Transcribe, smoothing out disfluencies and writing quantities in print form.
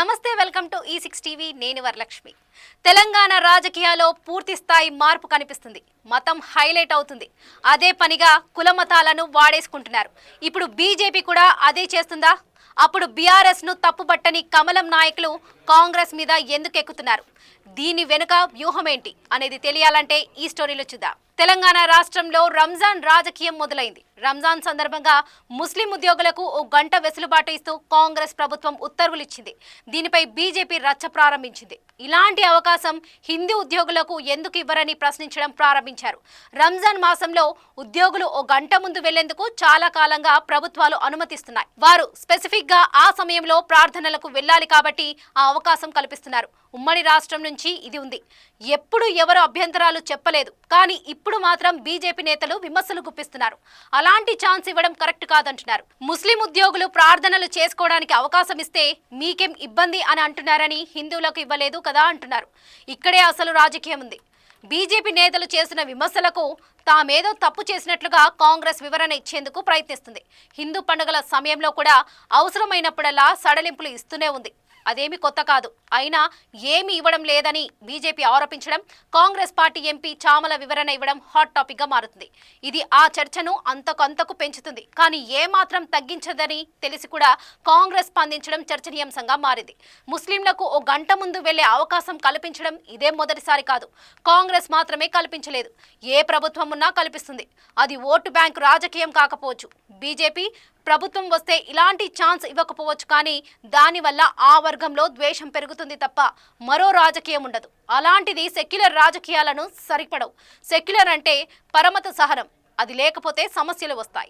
నమస్తే, welcome to E6 TV. నేను వరలక్ష్మి. తెలంగాణ రాజకీయాల్లో పూర్తి స్థాయి మార్పు కనిపిస్తుంది. మతం హైలైట్ అవుతుంది. అదే పనిగా కుల మతాలను వాడేసుకుంటున్నారు. ఇప్పుడు బీజేపీ కూడా అదే చేస్తుందా? అప్పుడు బీఆర్ఎస్ ను తప్పుపట్టని కమలం నాయకులు కాంగ్రెస్ మీద ఎందుకు ఎక్కుతున్నారు? దీని వెనుక వ్యూహం ఏంటి అనేది తెలియాలంటే ఈ స్టోరీలో చూద్దాం. తెలంగాణ రాష్ట్రంలో రంజాన్ రాజకీయం మొదలైంది. రంజాన్ సందర్భంగా ముస్లిం ఉద్యోగులకు ఓ గంట వెసులుబాటు ఇస్తూ కాంగ్రెస్ ప్రభుత్వం ఉత్తర్వులు ఇచ్చింది. దీనిపై బీజేపీ రచ్చ ప్రారంభించింది. ఇలాంటి అవకాశం హిందూ ఉద్యోగులకు ఎందుకు ఇవ్వరని ప్రశ్నించడం ప్రారంభించారు. రంజాన్ మాసంలో ఉద్యోగులు ఓ గంట ముందు వెళ్లేందుకు చాలా కాలంగా ప్రభుత్వాలు అనుమతిస్తున్నాయి. వారు స్పెసిఫిక్ గా ఆ సమయంలో ప్రార్థనలకు వెళ్లాలి కాబట్టి ఆ అవకాశం కల్పిస్తున్నారు. ఉమ్మడి రాష్ట్రం నుంచి ఇది ఉంది. ఎప్పుడు ఎవరు అభ్యంతరాలు చెప్పలేదు. కానీ ఇప్పుడు మాత్రం బీజేపీ నేతలు విమర్శలు గుప్పిస్తున్నారు. అలాంటి ఛాన్స్ ఇవ్వడం కరెక్ట్ కాదంటున్నారు. ముస్లిం ఉద్యోగులు ప్రార్థనలు చేసుకోవడానికి అవకాశం ఇస్తే మీకేం ఇబ్బంది అని అంటున్నారని హిందువులకు ఇవ్వలేదు కదా అంటున్నారు. ఇక్కడే అసలు రాజకీయం ఉంది. బీజేపీ నేతలు చేసిన విమర్శలకు తామేదో తప్పు చేసినట్లుగా కాంగ్రెస్ వివరణ ఇచ్చేందుకు ప్రయత్నిస్తుంది. హిందూ పండుగల సమయంలో కూడా అవసరమైనప్పుడల్లా సడలింపులు ఇస్తూనే ఉంది. అదేమి కొత్త కాదు. అయినా ఏమి ఇవ్వడం లేదని బీజేపీ ఆరోపించడం, కాంగ్రెస్ పార్టీ ఎంపీ చామల వివరణ ఇవ్వడం హాట్ టాపిక్ గా మారుతుంది. ఇది ఆ చర్చను అంతకంతకు పెంచుతుంది. కానీ ఏమాత్రం తగ్గించదని తెలిసి కూడా కాంగ్రెస్ స్పందించడం చర్చనీయాంశంగా మారింది. ముస్లింలకు ఓ గంట ముందు వెళ్లే అవకాశం కల్పించడం ఇదే మొదటిసారి కాదు. కాంగ్రెస్ మాత్రమే కల్పించలేదు. ఏ ప్రభుత్వం ఉన్నా కల్పిస్తుంది. అది ఓటు బ్యాంకు రాజకీయం కాకపోవచ్చు. బీజేపీ ప్రభుత్వం వస్తే ఇలాంటి ఛాన్స్ ఇవ్వకపోవచ్చు. కానీ దానివల్ల ఆ వర్గంలో ద్వేషం పెరుగుతుంది తప్ప మరో రాజకీయం ఉండదు. అలాంటిది సెక్యులర్ రాజకీయాలను సరిపడవు. సెక్యులర్ అంటే పరమత సహనం. అది లేకపోతే సమస్యలు వస్తాయి.